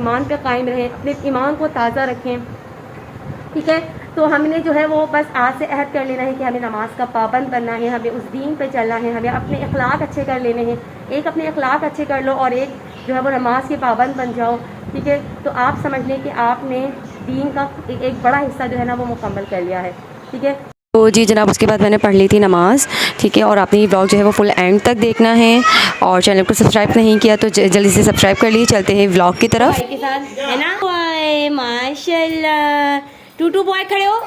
ईमान पे कायम रहें, अपने ईमान को ताज़ा रखें, ठीक है। तो हमने जो है वो बस आज से अहद कर लेना है कि हमें नमाज का पाबंद बनना है, हमें उस दीन पे चलना है, हमें अपने अखलाक अच्छे कर लेने हैं। एक अपने अखलाक अच्छे कर लो और एक जो है वो नमाज के पाबंद बन जाओ, ठीक है। तो आप समझ लें कि आपने दीन का एक बड़ा हिस्सा जो है ना वो मुकम्मल कर लिया है, ठीक है। तो जी जनाब, उसके बाद मैंने पढ़ ली थी नमाज़, ठीक है। और आपने ये ब्लॉग जो है वो फुल एंड तक देखना है, और चैनल को सब्सक्राइब नहीं किया तो जल्दी से सब्सक्राइब कर लीजिए। चलते हैं व्लॉग की तरफ। भाई के साथ है ना, माशाल्लाह। टूटू बॉय खड़े हो।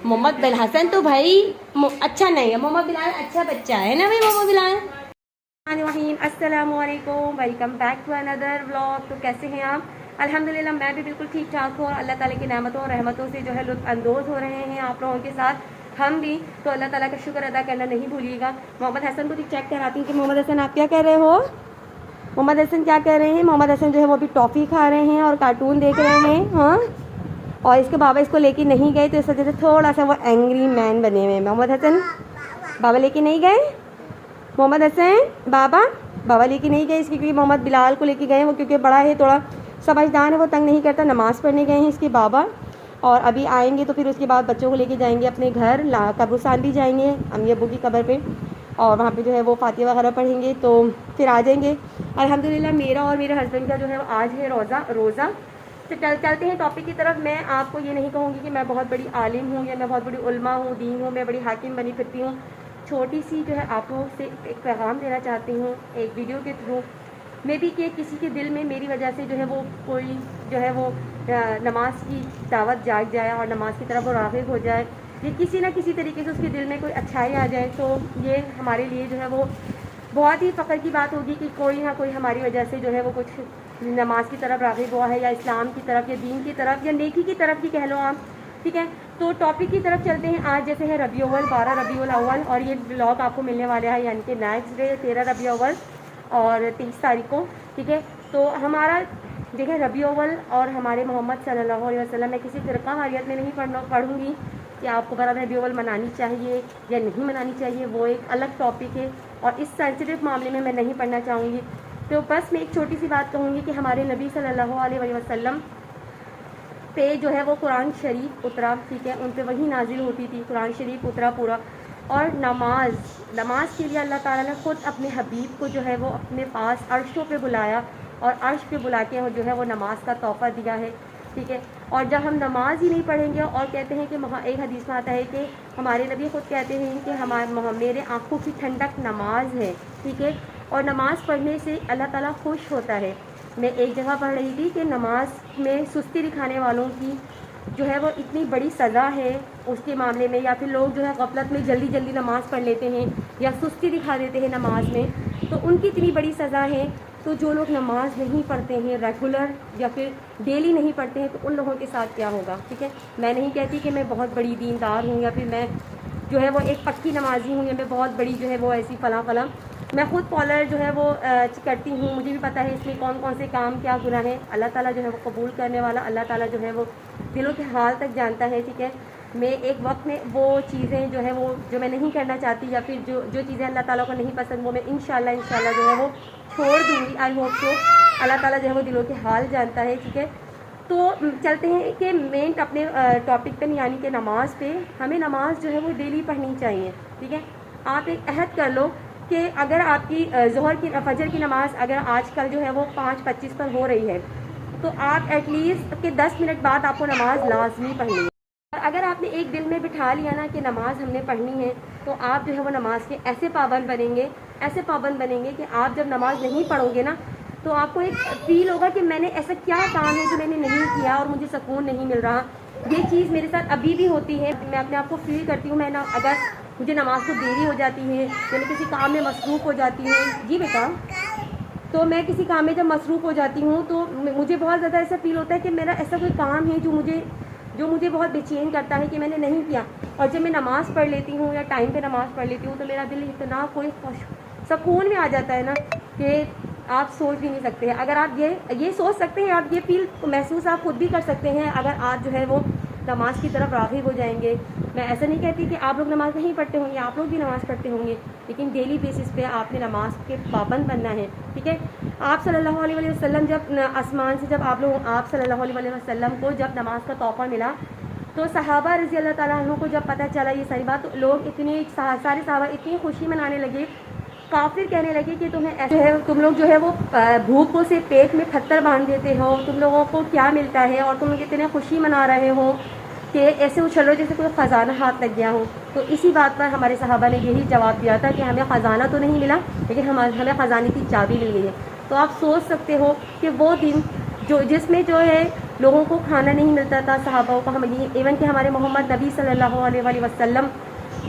मोहम्मद बिन हसन तो भाई अच्छा नहीं है, मोहम्मद बिलाल अच्छा बच्चा है ना भाई मोहम्मद बिलाल। अस्सलाम वालेकुम, welcome back to another vlog. तो कैसे हैं आप? अल्हम्दुलिल्लाह मैं भी बिल्कुल ठीक ठाक हूँ, और अल्लाह ताला की नेमतों और रहमतों से जो है लुत्फ़ अंदोज़ हो रहे हैं आप लोगों के साथ, हम भी। तो अल्लाह ताला का शुक्र अदा करना नहीं भूलिएगा। मोहम्मद हसन को भी चेक कराती हूँ कि मोहम्मद हसन आप क्या कर रहे हो। मोहम्मद हसन क्या कर रहे हैं? मोहम्मद हसन जो है वो अभी टॉफ़ी खा रहे हैं और कार्टून देख रहे हैं, हाँ। और इसके बाबा इसको लेके नहीं गए, तो इस वजह से थोड़ा सा वो एंग्री मैन बने हुए हैं। मोहम्मद हसन बाबा लेके नहीं गए, मोहम्मद हसन बाबा लेके नहीं गए इसकी, क्योंकि मोहम्मद बिलाल को लेके गए वो, क्योंकि बड़ा है, थोड़ा समझदार है, वो तंग नहीं करता। नमाज़ पढ़ने गए हैं इसके बाबा, और अभी आएंगे तो फिर उसके बाद बच्चों को लेके जाएंगे अपने घर, कब्रिस्तान भी जाएंगे अम्मी अब्बू की कब्र पे, और वहाँ पे जो है वो फातिहा वगैरह पढ़ेंगे, तो फिर आ जाएंगे। अल्हम्दुलिल्लाह मेरा और मेरे हस्बैंड का जो है आज है रोज़ा। तो चलते हैं टॉपिक की तरफ। मैं आपको ये नहीं कहूँगी कि मैं बहुत बड़ी आलिम हूँ या मैं बहुत बड़ी उल्मा हूँ, दीन हूँ, मैं बड़ी हाकिम बनी फिरती हूँ। छोटी सी जो है आप लोगों से एक पैगाम देना चाहती हूँ एक वीडियो के थ्रू, मे बी कि किसी के दिल में मेरी वजह से जो है वो कोई जो है वो नमाज की दावत जाग जाए और नमाज की तरफ वो राग़िब हो जाए, या किसी ना किसी तरीके से उसके दिल में कोई अच्छाई आ जाए, तो ये हमारे लिए जो है वो बहुत ही फ़ख्र की बात होगी कि कोई ना कोई हमारी वजह से जो है वो कुछ नमाज की तरफ राग़िब हुआ है, या इस्लाम की तरफ, या दीन की तरफ, या नेकी की तरफ ही कह लो आप, ठीक है। तो टॉपिक की तरफ चलते हैं। आज जैसे है रबी अव्वल, 12 रबी अव्वल, और ये ब्लॉग आपको मिलने वाले हैं यानी कि नेक्स्ट डे 13 रबी अव्वल और 30 तारीख को, ठीक है। तो हमारा देखें रबी अव्वल और हमारे मोहम्मद सल्लल्लाहु अलैहि वसल्लम, मैं किसी फ़िरक़ा वारियत में नहीं पढ़ूँगी कि आपको 12 रबी अव्वल मनानी चाहिए या नहीं मनानी चाहिए, वो एक अलग टॉपिक है, और इस सेंसिटिव मामले में मैं नहीं पढ़ना चाहूँगी। तो बस मैं एक छोटी सी बात कहूँगी कि हमारे नबी सल्लल्लाहु अलैहि वसल्लम पे जो है वो कुरान शरीफ उतरा, ठीक है, उन पे वही नाजिल होती थी, कुरान शरीफ उतरा पूरा। और नमाज के लिए अल्लाह ताला ने ख़ुद अपने हबीब को जो है वो अपने पास अर्शों पे बुलाया, और अर्श पे बुला के जो है वो नमाज का तोहफ़ा दिया है, ठीक है। और जब हम नमाज ही नहीं पढ़ेंगे, और कहते हैं कि एक हदीस में आता है कि हमारे नबी ख़ुद कहते हैं कि मेरे आँखों की ठंडक नमाज है, ठीक है। और नमाज़ पढ़ने से अल्लाह ताला खुश होता है। मैं एक जगह पढ़ रही थी कि नमाज में सुस्ती दिखाने वालों की जो है वो इतनी बड़ी सज़ा है उसके मामले में, या फिर लोग जो है गफलत में जल्दी जल्दी नमाज़ पढ़ लेते हैं या सुस्ती दिखा देते हैं नमाज में, तो उनकी इतनी बड़ी सज़ा है। तो जो लोग नमाज नहीं पढ़ते हैं रेगुलर या फिर डेली नहीं पढ़ते हैं, तो उन लोगों के साथ क्या होगा, ठीक है। मैं नहीं कहती कि मैं बहुत बड़ी दीनदार हूँ, या फिर मैं जो है वो एक पक्की नमाजी हूँ, या मैं बहुत बड़ी जो है वो ऐसी फला। मैं ख़ुद फॉलोअर जो है वो करती हूँ, मुझे भी पता है इसमें कौन कौन से काम क्या गुनाह है। अल्लाह ताला जो है वो कबूल करने वाला, अल्लाह ताला जो है वो दिलों के हाल तक जानता है, ठीक है। मैं एक वक्त में वो चीज़ें जो है वो जो मैं नहीं करना चाहती, या फिर जो चीज़ें अल्लाह ताला को नहीं पसंद, वो मैं इंशाल्लाह जो है वो छोड़ दूँगी। I hope so. अल्लाह ताला जो है वो दिलों के हाल जानता है, ठीक है। तो चलते हैं कि मेन अपने टॉपिक पे, यानी कि नमाज पे। हमें नमाज जो है वो डेली पढ़नी चाहिए, ठीक है। आप एक अहद कर लो कि अगर आपकी फजर की नमाज़ अगर आजकल जो है वो 5:25 पर हो रही है, तो आप एटलीस्ट के 10 मिनट बाद आपको नमाज लाजमी पढ़नी है। और अगर आपने एक दिल में बिठा लिया ना कि नमाज हमने पढ़नी है, तो आप जो है वो नमाज के ऐसे पाबंद बनेंगे कि आप जब नमाज नहीं पढ़ोगे ना, तो आपको एक फील होगा कि मैंने ऐसा क्या काम है जो मैंने नहीं किया और मुझे सुकून नहीं मिल रहा। ये चीज़ मेरे साथ अभी भी होती है। मैं अपने आप को फील करती हूँ, मैं ना अगर मुझे नमाज को देरी हो जाती है या मैं किसी काम में मसरूफ़ हो जाती हूँ, जी बेटा, तो मैं किसी काम में जब मसरूफ़ हो जाती हूँ तो मुझे बहुत ज़्यादा ऐसा फील होता है कि मेरा ऐसा कोई काम है जो मुझे बहुत बेचैन करता है कि मैंने नहीं किया। और जब मैं नमाज़ पढ़ लेती हूँ या टाइम पे नमाज़ पढ़ लेती हूँ, तो मेरा दिल इतना कोई सुकून में आ जाता है ना कि आप सोच भी नहीं सकते हैं। अगर आप ये सोच सकते हैं, आप ये फील महसूस आप खुद भी कर सकते हैं अगर आप जो है वो नमाज की तरफ राग़िब हो जाएंगे। मैं ऐसा नहीं कहती कि आप लोग नमाज़ नहीं पढ़ते होंगे, आप लोग भी नमाज़ पढ़ते होंगे, लेकिन डेली बेसिस पे आपने नमाज के पाबंद बनना है, ठीक है। आप सल्लल्लाहु अलैहि वसल्लम जब आसमान से जब आप सल्लल्लाहु अलैहि वसल्लम को जब नमाज का तोहफ़ा मिला, तो सहाबा रज़ी अल्लाह ताला अन्हु को जब पता चला ये सही बात, तो लोग इतने सारे सहाबा इतनी खुशी मनाने लगे, काफिर कहने लगे कि तुम्हें ऐसे है, तुम लोग जो है वो भूखों से पेट में पत्थर बांध देते हो, तुम लोगों को क्या मिलता है और तुम लोग इतने खुशी मना रहे हो कि ऐसे उछलो जैसे कोई ख़जाना हाथ लग गया हो। तो इसी बात पर हमारे सहाबा ने यही जवाब दिया था कि हमें ख़जाना तो नहीं मिला, लेकिन हमें ख़जाने की चाबी मिल गई है। तो आप सोच सकते हो कि वो दिन जिसमें जो है लोगों को खाना नहीं मिलता था, सहाबाओं को, हम इवन कि हमारे मोहम्मद नबी सल्लल्लाहु अलैहि वसल्लम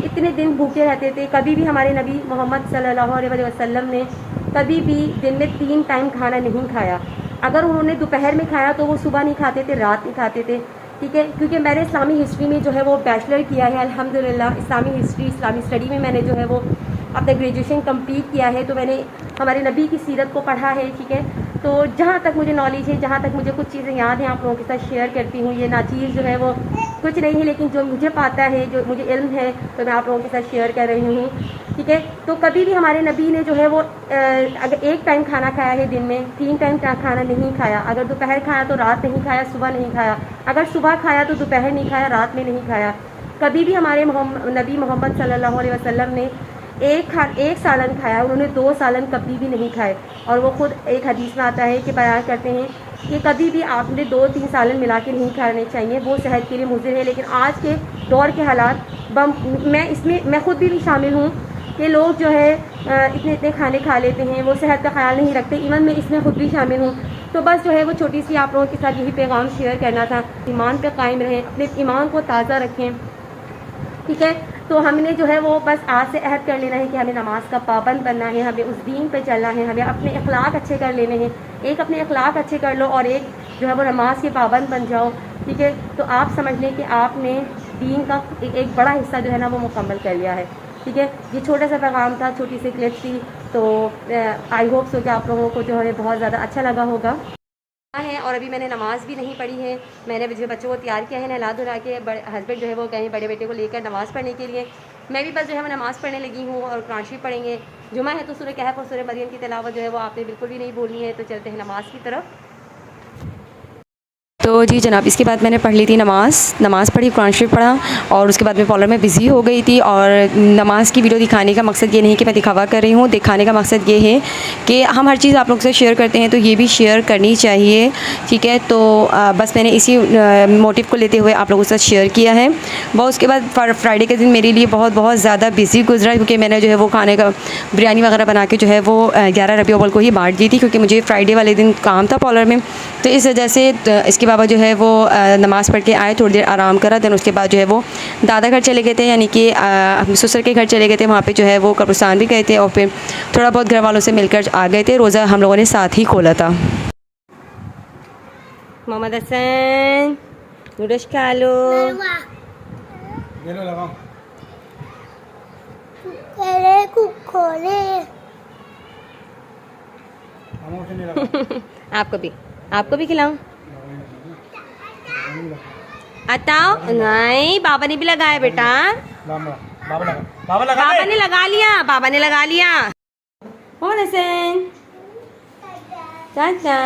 इतने दिन भूखे रहते थे। कभी भी हमारे नबी मोहम्मद सल्लल्लाहु अलैहि वसल्लम ने कभी भी दिन में 3 टाइम खाना नहीं खाया। अगर उन्होंने दोपहर में खाया तो वो सुबह नहीं खाते थे, रात नहीं खाते थे, ठीक है। क्योंकि मैंने इस्लामी हिस्ट्री में जो है वो बैचलर किया है अल्हम्दुलिल्लाह, इस्लामी हिस्ट्री इस्लामी स्टडी में मैंने जो है वो अपना ग्रेजुएशन कंप्लीट किया है। तो मैंने हमारे नबी की सीरत को पढ़ा है, ठीक है। तो जहाँ तक मुझे नॉलेज है, जहाँ तक मुझे कुछ चीज़ें याद हैं, आप लोगों के साथ शेयर करती हूँ। ये नाचीज़ जो है वो कुछ नहीं है, लेकिन जो मुझे पता है, जो मुझे इल्म है, तो मैं आप लोगों के साथ शेयर कर रही हूँ, ठीक है। तो कभी भी हमारे नबी ने जो है वो अगर 1 टाइम खाना खाया है दिन में, 3 टाइम खाना नहीं खाया। अगर दोपहर खाया तो रात नहीं खाया, सुबह नहीं खाया। अगर सुबह खाया तो दोपहर नहीं खाया, रात में नहीं खाया। कभी भी हमारे नबी मोहम्मद सल्लल्लाहु अलैहि वसल्लम ने एक सालन खाया, उन्होंने 2 सालन कभी भी नहीं खाए। और वो खुद एक हदीस में आता है कि बयान करते हैं कि कभी भी आपने 2-3 सालन मिला के नहीं खाने चाहिए, वो सेहत के लिए मुज़िर है। लेकिन आज के दौर के हालात मैं खुद भी शामिल हूँ कि लोग जो है इतने खाने खा लेते हैं, वो सेहत का ख्याल नहीं रखते। इवन मैं इसमें खुद भी शामिल हूँ। तो बस जो है वो छोटी सी आप लोगों के साथ यही पैगाम शेयर करना था। ईमान पे कायम रहें, अपने ईमान को ताज़ा रखें, ठीक है। तो हमने जो है वो बस आज से अहद कर लेना है कि हमें नमाज का पाबंद बनना है, हमें उस दीन पे चलना है, हमें अपने अखलाक अच्छे कर लेने हैं। एक अपने अखलाक अच्छे कर लो और एक जो है वो नमाज के पाबंद बन जाओ, ठीक है। तो आप समझ लें कि आपने दीन का एक बड़ा हिस्सा जो है ना वो मुकम्मल कर लिया है, ठीक है। ये छोटा सा पैगाम था, छोटी सी क्लिप थी। तो आई होप सो कि आप लोगों को जो है बहुत ज़्यादा अच्छा लगा होगा है। और अभी मैंने नमाज़ भी नहीं पढ़ी है। मैंने जो बच्चों को तैयार किया है, नहला धुला के, हस्बैंड जो है वो गए बड़े बेटे को लेकर नमाज़ पढ़ने के लिए। मैं भी बस जो है मैं नमाज़ पढ़ने लगी हूँ और कुरान शरीफ पढ़ेंगे। जुमा है तो सूरह कहफ और सूरह मरियम की तिलावत जो है वो आपने बिल्कुल भी नहीं भूलनी है। तो चलते हैं नमाज़ की तरफ। तो जी जनाब, इसके बाद मैंने पढ़ ली थी नमाज़ पढ़ी, कुरान शरीफ पढ़ा और उसके बाद मैं पार्लर में बिज़ी हो गई थी। और नमाज़ की वीडियो दिखाने का मकसद ये नहीं कि मैं दिखावा कर रही हूँ, दिखाने का मकसद ये है कि हम हर चीज़ आप लोग से शेयर करते हैं तो ये भी शेयर करनी चाहिए, ठीक है। तो बस मैंने इसी मोटिव को लेते हुए आप लोगों के साथ शेयर किया है। बहुत उसके बाद फ्राइडे के दिन मेरे लिए बहुत ज़्यादा बिज़ी गुजरा, क्योंकि मैंने जो है वो खाने का बिरयानी वगैरह बना के जो है वो 11 रबी अव्वल को ही बांट दी थी, क्योंकि मुझे फ्राइडे वाले दिन काम था पार्लर में। तो इस वजह से इसके बाबा जो है वो नमाज़ पढ़ के आए, थोड़ी देर आराम करा। देन उसके बाद जो है वो दादा घर चले गए थे, यानी कि ससुर के घर चले गए थे। वहाँ पे जो है वो कब्रिस्तान भी गए थे और फिर थोड़ा बहुत घर वालों से मिलकर आ गए थे। रोज़ा हम लोगों ने साथ ही खोला था। मोहम्मद हसन नूडल्स खा लो। आपको भी खिलाऊं? अताओ नहीं, बाबा ने भी लगाया बेटा। बाबा ने लगा लिया, बाबा ने लगा लिया। मोहम्मद हसन चाचा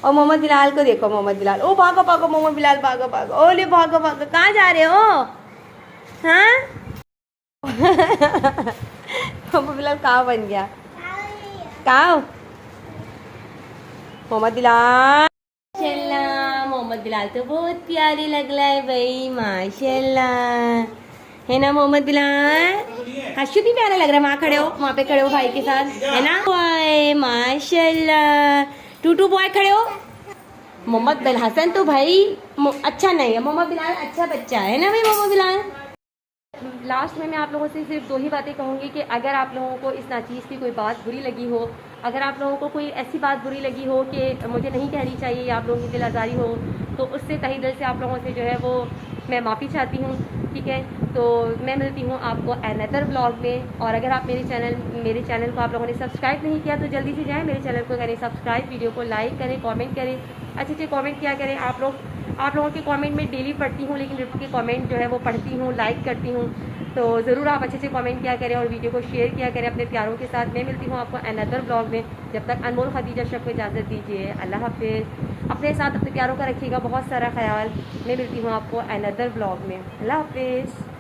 और मोहम्मद बिलाल को देखो, मोहम्मद बिलाल, ओ भागो भागो मोहम्मद बिलाल, भागो भागो, ओले भागो भागो। कहाँ जा रहे हो? हाँ मोहम्मद बिलाल कहाँ बन गया? कहाँ मोहम्मद बिलाल? माशाल्लाह, मोहम्मद बिलाल तो बहुत प्यारे लग रहा है भाई, माशाल्लाह, है ना मोहम्मद बिलाल? हर्षु भी प्यारा लग रहा है। वहाँ खड़े हो, वहाँ पे खड़े हो भाई के साथ, है ना बॉय, माशाल्लाह। टूटू बॉय खड़े हो। मोहम्मद बिन हसन तो भाई अच्छा नहीं है, मोहम्मद बिलाल अच्छा बच्चा है ना भाई मोहम्मद बिलाल। लास्ट में मैं आप लोगों से सिर्फ 2 ही बातें कहूँगी कि अगर आप लोगों को इस नाचीज़ की कोई बात बुरी लगी हो, अगर आप लोगों को कोई ऐसी बात बुरी लगी हो कि मुझे नहीं कहनी चाहिए या आप लोगों की दिल आज़ारी हो, तो उससे तहे दिल से आप लोगों से जो है वो मैं माफ़ी चाहती हूँ, ठीक है। तो मैं मिलती हूँ आपको अनदर ब्लॉग में। और अगर आप मेरे चैनल को आप लोगों ने सब्सक्राइब नहीं किया तो जल्दी से जाएँ, मेरे चैनल को करें सब्सक्राइब, वीडियो को लाइक करें, कमेंट करें, अच्छे कमेंट किया करें आप लोग। आप लोगों के कमेंट में डेली पढ़ती हूँ, लेकिन रिप्पू के कमेंट जो है वो पढ़ती हूँ, लाइक करती हूँ। तो ज़रूर आप अच्छे से कमेंट किया करें और वीडियो को शेयर किया करें अपने प्यारों के साथ। मैं मिलती हूँ आपको अनदर ब्लॉग में। जब तक अनमोल खदीजा शब को इजाज़त दीजिए। अल्लाह हाफिज़। अपने साथ अपने प्यारों का रखिएगा बहुत सारा ख्याल। मैं मिलती हूँ आपको अनदर ब्लॉग में। अल्लाह हाफिज़।